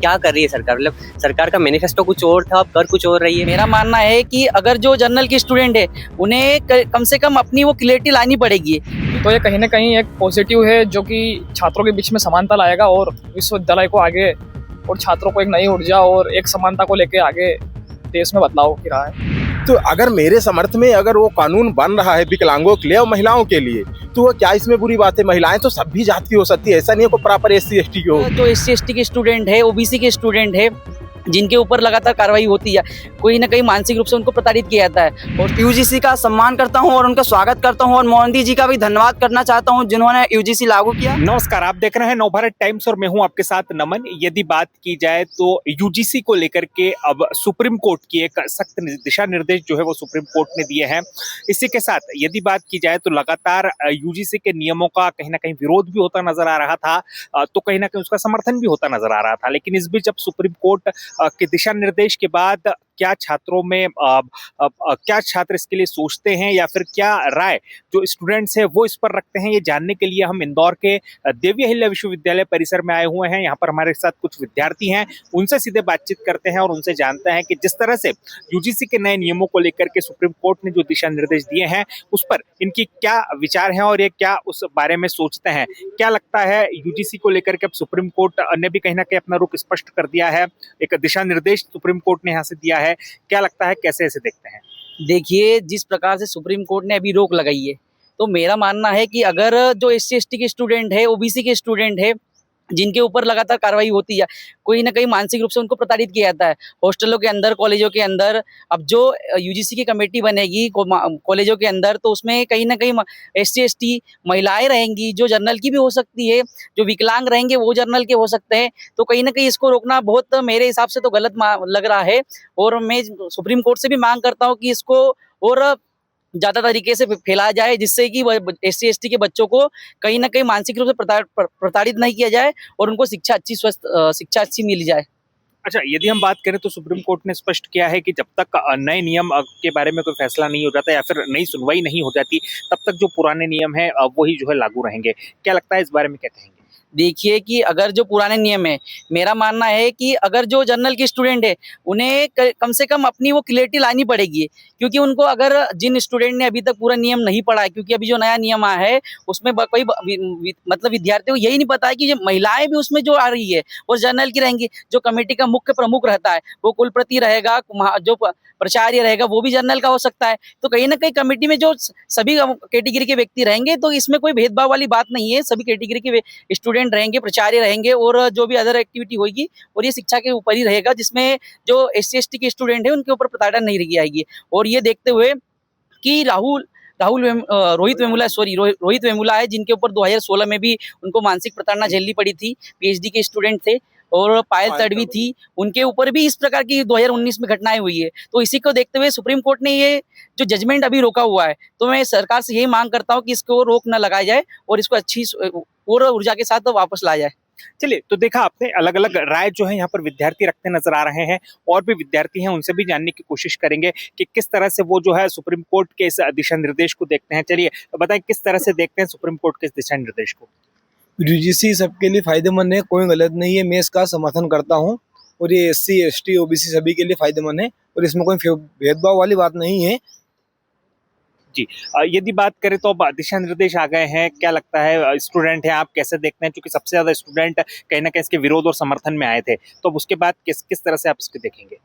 क्या कर रही है सरकार? मतलब सरकार का मैनिफेस्टो कुछ और था, अब कर कुछ और रही है। मेरा मानना है कि अगर जो जनरल के स्टूडेंट है उन्हें कम से कम अपनी वो क्लियरिटी लानी पड़ेगी। तो ये कहीं ना कहीं एक पॉजिटिव है जो कि छात्रों के बीच में समानता लाएगा और विश्वविद्यालय को आगे और छात्रों को एक नई ऊर्जा और एक समानता को लेके आगे देश में बदलाव की रहा है। तो अगर मेरे समर्थ में अगर वो कानून बन रहा है विकलांगों के लिए और महिलाओं के लिए, तो वो क्या इसमें बुरी बात है? महिलाएं तो सभी जात की हो सकती है, ऐसा नहीं है कोई प्रॉपर SC ST की हो। जो SC ST के स्टूडेंट है, OBC के स्टूडेंट है, जिनके ऊपर लगातार कार्रवाई होती है, कोई ना कहीं मानसिक रूप से उनको प्रताड़ित किया जाता है। और UGC का सम्मान करता हूं और उनका स्वागत करता हूं और मोदी जी का भी धन्यवाद करना चाहता हूं जिन्होंने UGC लागू किया। नमस्कार, आप देख रहे हैं नवभारत टाइम्स और मैं हूं आपके साथ नमन। यदि बात की जाए तो UGC को लेकर के अब सुप्रीम कोर्ट की एक सख्त दिशा निर्देश जो है वो सुप्रीम कोर्ट ने दिए हैं। इसी के साथ यदि बात की जाए तो लगातार UGC के नियमों का कहीं ना कहीं विरोध भी होता नजर आ रहा था, तो कहीं ना कहीं उसका समर्थन भी होता नजर आ रहा था। लेकिन इस बीच अब सुप्रीम कोर्ट के दिशा निर्देश के बाद क्या छात्रों में क्या छात्र इसके लिए सोचते हैं या फिर क्या राय जो स्टूडेंट्स हैं वो इस पर रखते हैं, ये जानने के लिए हम इंदौर के देवी अहिल्या विश्वविद्यालय परिसर में आए हुए हैं। यहाँ पर हमारे साथ कुछ विद्यार्थी हैं, उनसे सीधे बातचीत करते हैं और उनसे जानते हैं कि जिस तरह से UGC के नए नियमों को लेकर के सुप्रीम कोर्ट ने जो दिशा निर्देश दिए हैं उस पर इनकी क्या विचार हैं और ये क्या उस बारे में सोचते हैं। क्या लगता है UGC को लेकर के अब सुप्रीम कोर्ट ने भी कहीं ना कहीं अपना रुख स्पष्ट कर दिया है, एक दिशा निर्देश सुप्रीम कोर्ट ने यहाँ से दिया है। क्या लगता है, कैसे ऐसे देखते हैं? देखिए, जिस प्रकार से सुप्रीम कोर्ट ने अभी रोक लगाई है, तो मेरा मानना है कि अगर जो SC ST के स्टूडेंट है, OBC के स्टूडेंट है, जिनके ऊपर लगातार कार्रवाई होती है, कोई ना कहीं मानसिक रूप से उनको प्रताड़ित किया जाता है हॉस्टलों के अंदर, कॉलेजों के अंदर। अब जो UGC की कमेटी बनेगी कॉलेजों के अंदर, तो उसमें कहीं ना कहीं SC ST महिलाएं रहेंगी, जो जनरल की भी हो सकती है, जो विकलांग रहेंगे वो जनरल के हो सकते हैं। तो कहीं ना कहीं इसको रोकना बहुत मेरे हिसाब से तो गलत लग रहा है और मैं सुप्रीम कोर्ट से भी मांग करता हूँ कि इसको और ज़्यादा तरीके से फैलाया जाए, जिससे कि SC ST के बच्चों को कहीं ना कहीं मानसिक रूप से प्रताड़ित नहीं किया जाए और उनको शिक्षा अच्छी मिल जाए। अच्छा, यदि हम बात करें तो सुप्रीम कोर्ट ने स्पष्ट किया है कि जब तक नए नियम के बारे में कोई फैसला नहीं हो जाता या फिर नई सुनवाई नहीं हो जाती, तब तक जो पुराने नियम है वही जो है लागू रहेंगे। क्या लगता है इस बारे में, क्या कहेंगे? देखिए कि अगर जो पुराने नियम है, मेरा मानना है कि अगर जो जनरल के स्टूडेंट है उन्हें कम से कम अपनी वो क्लियरिटी लानी पड़ेगी, क्योंकि उनको अगर जिन स्टूडेंट ने अभी तक पूरा नियम नहीं पढ़ा है, क्योंकि अभी जो नया नियम आया है उसमें कोई मतलब विद्यार्थियों को यही नहीं पता है कि जो महिलाएं भी उसमें जो आ रही है वो जनरल की रहेंगी। जो कमेटी का मुख्य प्रमुख रहता है वो कुलपति रहेगा, जो प्राचार्य रहेगा वो भी जनरल का हो सकता है। तो कहीं ना कहीं कमेटी में जो सभी कैटेगरी के व्यक्ति रहेंगे, तो इसमें कोई भेदभाव वाली बात नहीं है। सभी कैटेगरी के स्टूडेंट रहेंगे, प्राचार्य रहेंगे और जो भी अदर एक्टिविटी होगी, और ये शिक्षा के ऊपर ही रहेगा, जिसमें जो SC ST के स्टूडेंट है उनके ऊपर प्रताड़ना नहीं रही जाएगी। और ये देखते हुए कि रोहित वेमुला है, जिनके ऊपर 2016 में भी उनको मानसिक प्रताड़ना झेलनी पड़ी थी, PhD के स्टूडेंट थे, और पायल तडवी थी, उनके ऊपर भी इस प्रकार की 2019 में घटनाएं हुई है। तो इसी को देखते हुए सुप्रीम कोर्ट ने ये जो जजमेंट अभी रोका हुआ है, तो मैं सरकार से यही मांग करता हूँ कि इसको रोक न लगाया जाए और इसको अच्छी और ऊर्जा के साथ वापस लाया जाए। चलिए, तो देखा आपने, अलग अलग राय जो है यहाँ पर विद्यार्थी रखते नजर आ रहे हैं और भी विद्यार्थी हैं, उनसे भी जानने की कोशिश करेंगे कि किस तरह से वो जो है सुप्रीम कोर्ट के इस दिशा निर्देश को देखते हैं। चलिए बताएं, किस तरह से देखते हैं सुप्रीम कोर्ट के इस दिशा निर्देश को? UGC सबके लिए फायदेमंद है, कोई गलत नहीं है, मैं इसका समर्थन करता हूँ और ये SC ST OBC सभी के लिए फायदेमंद है और इसमें कोई भेदभाव वाली बात नहीं है। जी, यदि बात करें तो अब दिशा निर्देश आ गए हैं, क्या लगता है, स्टूडेंट हैं, आप कैसे देखते हैं? क्योंकि सबसे ज्यादा स्टूडेंट कहीं ना कहीं इसके विरोध और समर्थन में आए थे, तो अब उसके बाद किस तरह से आप इसको देखेंगे?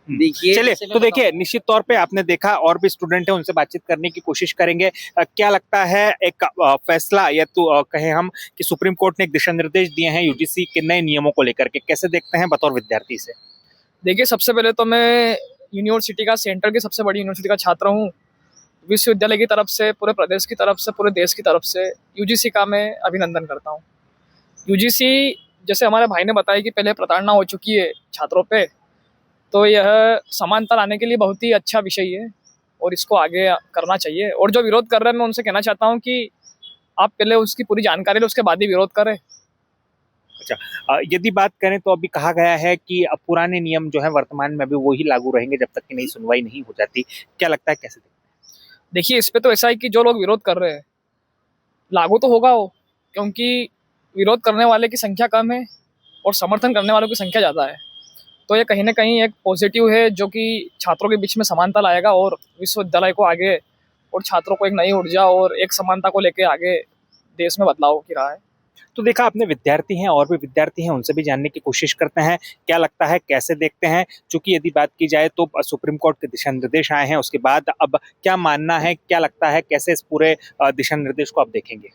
देखिए, चलिए, तो देखिए, निश्चित तौर पे आपने देखा, और भी स्टूडेंट हैं, उनसे बातचीत करने की कोशिश करेंगे। क्या लगता है, एक फैसला या तो कहें हम कि सुप्रीम कोर्ट ने एक दिशा निर्देश दिए हैं UGC के नए नियमों को लेकर के, कैसे देखते हैं बतौर विद्यार्थी से? देखिए, सबसे पहले तो मैं यूनिवर्सिटी का, सेंटर की सबसे बड़ी यूनिवर्सिटी का छात्र हूँ। विश्वविद्यालय की तरफ से, पूरे प्रदेश की तरफ से, पूरे देश की तरफ से UGC का मैं अभिनंदन करता हूँ। UGC, जैसे हमारे भाई ने बताया कि पहले प्रताड़ना हो चुकी है छात्रों पे, तो यह समानता लाने के लिए बहुत ही अच्छा विषय है और इसको आगे करना चाहिए। और जो विरोध कर रहे हैं, मैं उनसे कहना चाहता हूँ कि आप पहले उसकी पूरी जानकारी लें, उसके बाद ही विरोध करें। अच्छा, यदि बात करें तो अभी कहा गया है कि अब पुराने नियम जो है वर्तमान में अभी वही लागू रहेंगे जब तक कि नई सुनवाई नहीं हो जाती। क्या लगता है, कैसे देखते हैं? देखिए, इस पे तो ऐसा है कि जो लोग विरोध कर रहे हैं, लागू तो होगा वो, क्योंकि विरोध करने वाले की संख्या कम है और समर्थन करने वालों की संख्या ज़्यादा है। तो ये कहीं ना कहीं एक पॉजिटिव है जो कि छात्रों के बीच में समानता लाएगा और विश्वविद्यालय को आगे और छात्रों को एक नई ऊर्जा और एक समानता को लेकर आगे देश में बदलाव की रहा है। तो देखा आपने, विद्यार्थी हैं और भी विद्यार्थी हैं, उनसे भी जानने की कोशिश करते हैं क्या लगता है, कैसे देखते हैं। क्योंकि यदि बात की जाए तो सुप्रीम कोर्ट के दिशा निर्देश आए हैं, उसके बाद अब क्या मानना है, क्या लगता है, कैसे इस पूरे दिशा निर्देश को आप देखेंगे?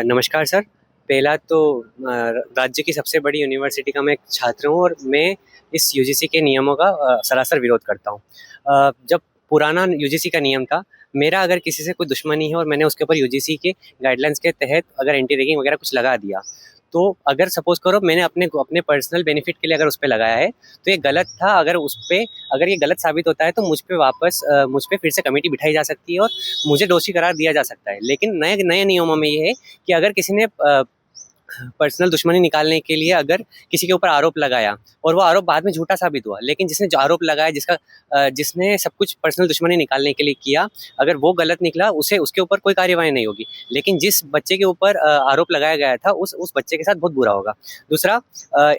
नमस्कार सर। पहला तो राज्य की सबसे बड़ी यूनिवर्सिटी का मैं एक छात्र हूँ और मैं इस यूजीसी के नियमों का सरासर विरोध करता हूँ। जब पुराना यूजीसी का नियम था, मेरा अगर किसी से कोई दुश्मनी है और मैंने उसके ऊपर यूजीसी के गाइडलाइंस के तहत अगर एंटी रैगिंग वगैरह कुछ लगा दिया, तो अगर सपोज करो मैंने अपने पर्सनल बेनिफिट के लिए अगर उस पर लगाया है तो ये गलत था। अगर ये गलत साबित होता है तो मुझ पे फिर से कमेटी बिठाई जा सकती है और मुझे दोषी करार दिया जा सकता है। लेकिन नए नियमों में ये है कि अगर किसी ने पर्सनल दुश्मनी निकालने के लिए अगर किसी के ऊपर आरोप लगाया और वो आरोप बाद में झूठा साबित हुआ, लेकिन जिसने जो आरोप लगाया, जिसने सब कुछ पर्सनल दुश्मनी निकालने के लिए किया, अगर वो गलत निकला, उसके ऊपर कोई कार्यवाही नहीं होगी। लेकिन जिस बच्चे के ऊपर आरोप लगाया गया था उस बच्चे के साथ बहुत बुरा होगा। दूसरा,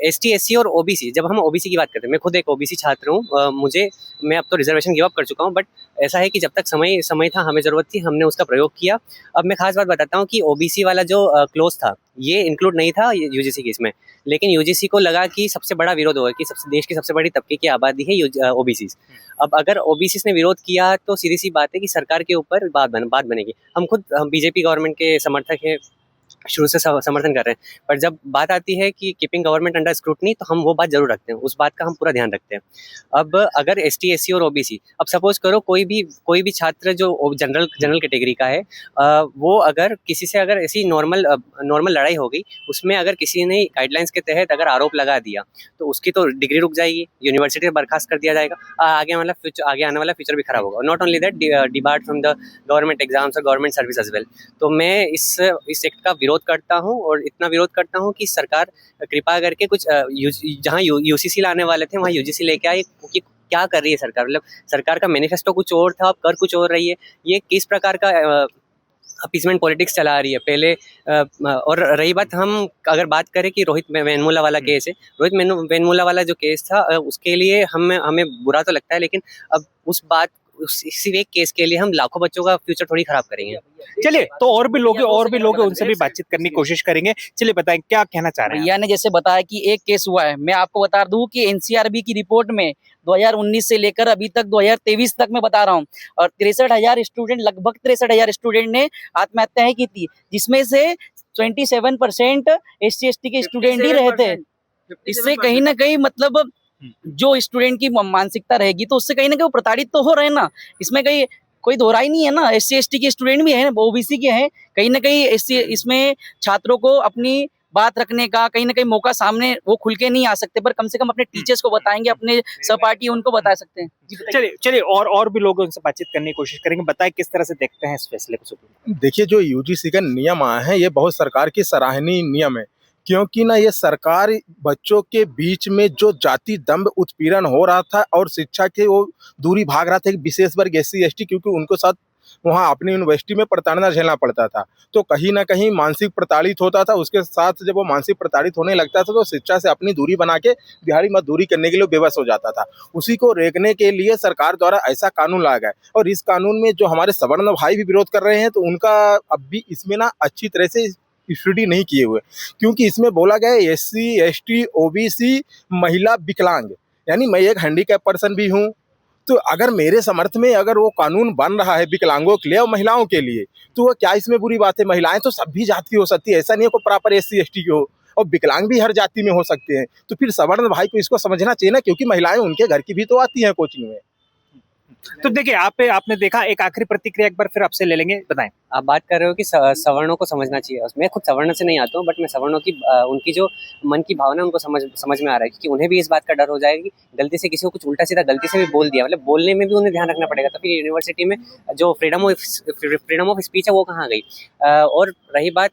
ST SC और OBC, जब हम OBC की बात करते हैं, मैं खुद एक OBC छात्र हूँ। मैं अब तो रिजर्वेशन गिव अप कर चुका हूँ, बट ऐसा है कि जब तक समय था, हमें ज़रूरत थी, हमने उसका प्रयोग किया। अब मैं खास बात बताता हूँ कि OBC वाला जो क्लोज था ये इंक्लूड नहीं था यूजीसी के इसमें, लेकिन यूजीसी को लगा कि सबसे बड़ा विरोध होगा कि देश की सबसे बड़ी तबके की आबादी है OBC। अब अगर OBC ने विरोध किया तो सीधी सी बात है कि सरकार के ऊपर बात बनेगी। हम बीजेपी गवर्नमेंट के समर्थक हैं, शुरू से समर्थन कर रहे हैं, पर जब बात आती है कि कीपिंग गवर्नमेंट अंडर स्क्रूटनी, तो हम वो बात जरूर रखते हैं, उस बात का हम पूरा ध्यान रखते हैं। अब अगर ST SC और OBC, अब सपोज करो कोई भी छात्र जो जनरल कैटेगरी का है, वो अगर किसी से अगर ऐसी नॉर्मल लड़ाई हो गई, उसमें अगर किसी ने गाइडलाइंस के तहत अगर आरोप लगा दिया तो उसकी तो डिग्री रुक जाएगी, यूनिवर्सिटी बर्खास्त कर दिया जाएगा, आगे आने वाला फ्यूचर भी खराब होगा। Not only that, debarred from the government exams और गवर्नमेंट सर्विस एज वेल। तो मैं इस एक्ट का विरोध करता हूं, और इतना विरोध करता हूं कि सरकार कृपा करके कुछ जहां यूसीसी लाने वाले थे वहां यूजीसी लेके आए। क्योंकि क्या कर रही है सरकार, मतलब सरकार का मैनिफेस्टो कुछ और था, अब कर कुछ और रही है। ये किस प्रकार का अपीसमेंट पॉलिटिक्स चला रही है पहले। और रही बात, हम अगर बात करें कि रोहित वेमुला वाला केस है, रोहित वेमुला वाला जो केस था, उसके लिए हमें बुरा तो लगता है, लेकिन अब इसी एक केस के लिए हम लाखों बच्चों का फ्यूचर थोड़ी खराब करेंगे। चलिए, तो और भी लोग उनसे भी बातचीत करने की कोशिश करेंगे। चलिए, बताएं क्या कहना चाह रहे हैं। भैया ने जैसे बताया कि एक केस हुआ है, मैं आपको बता दूं कि NCRB की रिपोर्ट में 2019 से लेकर अभी तक 2023 तक मैं बता रहा हूँ, और 63,000 लगभग 63,000 स्टूडेंट ने आत्महत्याएं की थी, जिसमें से 27% SC ST के स्टूडेंट ही रहे थे। इससे कहीं ना कहीं मतलब जो स्टूडेंट की मानसिकता रहेगी, तो उससे कहीं ना कहीं वो प्रताड़ित तो हो रहे हैं ना, इसमें कोई दोहराई नहीं है ना। SC ST के स्टूडेंट भी हैं, OBC के हैं, कहीं ना कहीं इसमें छात्रों को अपनी बात रखने का कहीं ना कहीं मौका, सामने वो खुल के नहीं आ सकते, पर कम से कम अपने टीचर्स को बताएंगे, अपने सहपाठी उनको बता सकते हैं। चलिए और भी लोग उनसे बातचीत करने की कोशिश करेंगे। बताएं किस तरह से देखते हैं इस फैसले को। देखिए, जो यूजीसी का नियम आए हैं, ये बहुत सरकार की सराहनीय नियम है, क्योंकि ना ये सरकार बच्चों के बीच में जो जाति दंभ उत्पीड़न हो रहा था और शिक्षा के वो दूरी भाग रहा था, एक विशेष वर्ग SC ST, क्योंकि उनको साथ वहाँ अपनी यूनिवर्सिटी में प्रताड़ना झेलना पड़ता था, तो कहीं ना कहीं मानसिक प्रताड़ित होता था। उसके साथ जब वो मानसिक प्रताड़ित होने लगता था तो शिक्षा से अपनी दूरी बना के दिहाड़ी मजदूरी करने के लिए बेबस हो जाता था। उसी को रोकने के लिए सरकार द्वारा ऐसा कानून लाया गया, और इस कानून में जो हमारे सवर्ण भाई भी विरोध कर रहे हैं, तो उनका अब भी इसमें ना अच्छी तरह से स्टडी नहीं किए हुए, क्योंकि इसमें बोला गया है SC ST OBC महिला विकलांग, यानी मैं एक हैंडीकैप पर्सन भी हूँ। तो अगर मेरे समर्थ में अगर वो कानून बन रहा है विकलांगों के लिए और महिलाओं के लिए, तो क्या इसमें बुरी बात है? महिलाएं तो सभी जाति की हो सकती है, ऐसा नहीं है कोई प्रॉपर SC ST की हो, और विकलांग भी हर जाति में हो सकते हैं। तो फिर सवर्ण भाई को इसको समझना चाहिए ना, क्योंकि महिलाएं उनके घर की भी तो आती हैं कोचिंग में। तो देखिए, आपने देखा, एक आखिरी प्रतिक्रिया एक बार फिर आपसे ले लेंगे। बताएं। आप बात कर रहे हो कि सवर्णों को समझना चाहिए। मैं खुद सवर्ण से नहीं आता हूँ, बट मैं सवर्णों की उनकी जो मन की भावना उनको समझ में आ रहा है, क्योंकि उन्हें भी इस बात का डर हो जाएगा कि गलती से किसी को कुछ उल्टा सीधा गलती से भी बोल दिया, मतलब बोलने में भी उन्हें ध्यान रखना पड़ेगा। तो फिर यूनिवर्सिटी में जो फ्रीडम ऑफ स्पीच है वो कहाँ गई? और रही बात,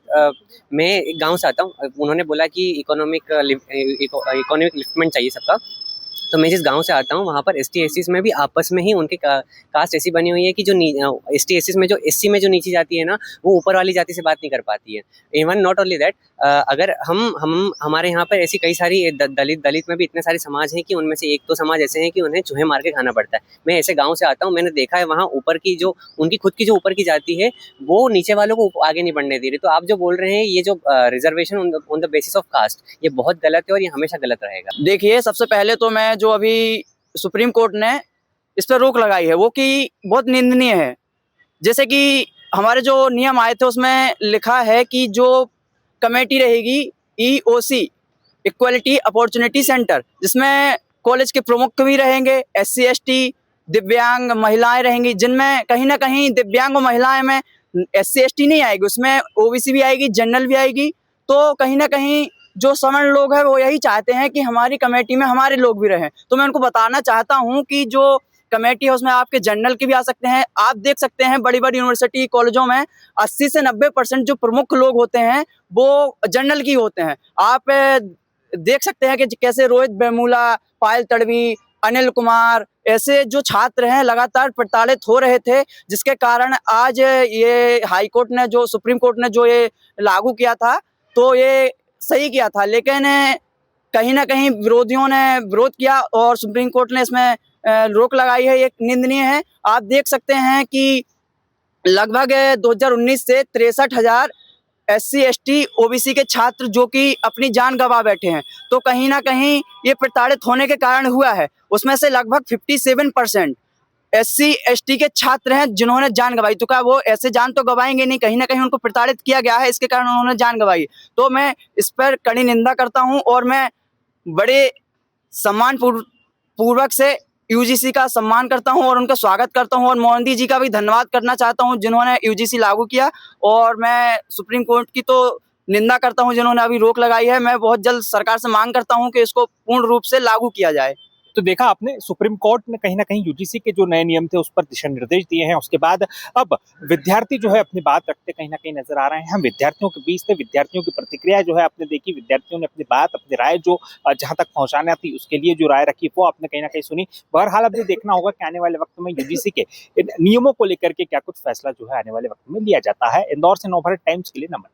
मैं एक गाँव से आता हूँ, उन्होंने बोला कि इकोनॉमिक लिफ्टमेंट चाहिए सबका, तो मैं जिस गांव से आता हूँ वहाँ पर ST SC में भी आपस में ही उनके कास्ट ऐसी बनी हुई है कि जो ST SC में जो SC में जो नीची जाति है ना, वो ऊपर वाली जाति से बात नहीं कर पाती है। इवन नॉट ओनली दैट, अगर हम हमारे यहाँ पर ऐसी कई सारी दलित में भी इतने सारे समाज हैं कि उनमें से एक तो समाज ऐसे हैं कि उन्हें चूहे मार के खाना पड़ता है। मैं ऐसे गाँव से आता हूँ, मैंने देखा है वहाँ ऊपर की जो उनकी खुद की जो ऊपर की जाति है वो नीचे वालों को आगे नहीं बढ़ने दे रही। तो आप जो बोल रहे हैं ये जो reservation on the basis of caste, ये बहुत गलत है और ये हमेशा गलत रहेगा। देखिए, सबसे पहले तो मैं जो अभी सुप्रीम कोर्ट ने इस पर रोक लगाई है वो कि बहुत निंदनीय है। जैसे कि हमारे जो नियम आए थे उसमें लिखा है कि जो कमेटी रहेगी EOC, इक्वलिटी अपॉर्चुनिटी सेंटर, जिसमें कॉलेज के प्रमुख भी रहेंगे, SC ST दिव्यांग महिलाएं रहेंगी, जिनमें कहीं ना कहीं दिव्यांग महिलाएं में SC ST नहीं आएगी, उसमें OBC भी आएगी, जनरल भी आएगी। तो कहीं ना कहीं जो सवर्ण लोग हैं वो यही चाहते हैं कि हमारी कमेटी में हमारे लोग भी रहें। तो मैं उनको बताना चाहता हूं कि जो कमेटी है उसमें आपके जनरल के भी आ सकते हैं। आप देख सकते हैं बड़ी बड़ी यूनिवर्सिटी कॉलेजों में 80 से 90% जो प्रमुख लोग होते हैं वो जनरल की होते हैं। आप देख सकते हैं कि कैसे रोहित वेमुला, पायल तड़वी, अनिल कुमार, ऐसे जो छात्र हैं लगातार प्रताड़ित हो रहे थे, जिसके कारण आज ये हाई कोर्ट ने, जो सुप्रीम कोर्ट ने जो ये लागू किया था, तो ये सही किया था। लेकिन कहीं ना कहीं विरोधियों ने विरोध किया और सुप्रीम कोर्ट ने इसमें रोक लगाई है, ये निंदनीय है। आप देख सकते हैं कि लगभग 2019 से 63,000 SC ST OBC के छात्र जो कि अपनी जान गंवा बैठे हैं, तो कहीं ना कहीं ये प्रताड़ित होने के कारण हुआ है। उसमें से लगभग 57% SC ST के छात्र हैं जिन्होंने जान गंवाई। तो क्या वो ऐसे जान तो गंवाएंगे नहीं, कहीं ना कहीं उनको प्रताड़ित किया गया है, इसके कारण उन्होंने जान गंवाई। तो मैं इस पर कड़ी निंदा करता हूं और मैं बड़े सम्मान पूर्वक से UGC का सम्मान करता हूं और उनका स्वागत करता हूं और मोदी जी का भी धन्यवाद करना चाहता हूं जिन्होंने UGC लागू किया। और मैं सुप्रीम कोर्ट की तो निंदा करता हूं जिन्होंने अभी रोक लगाई है। मैं बहुत जल्द सरकार से मांग करता हूं कि इसको पूर्ण रूप से लागू किया जाए। तो देखा आपने, सुप्रीम कोर्ट ने कहीं ना कहीं यूजीसी के जो नए नियम थे उस पर दिशा निर्देश दिए हैं। उसके बाद अब विद्यार्थी जो है अपनी बात रखते कहीं ना कहीं नजर आ रहे हैं। हम विद्यार्थियों के बीच थे, विद्यार्थियों की प्रतिक्रिया जो है आपने देखी, विद्यार्थियों ने अपनी बात, अपनी राय जो जहां तक पहुंचाना थी उसके लिए जो राय रखी वो आपने कहीं ना कहीं सुनी। बहरहाल अब ये देखना होगा कि आने वाले वक्त में यूजीसी के इन नियमों को लेकर के क्या कुछ फैसला जो है आने वाले वक्त में लिया जाता है। इंदौर से नवभारत टाइम्स के लिए नमन।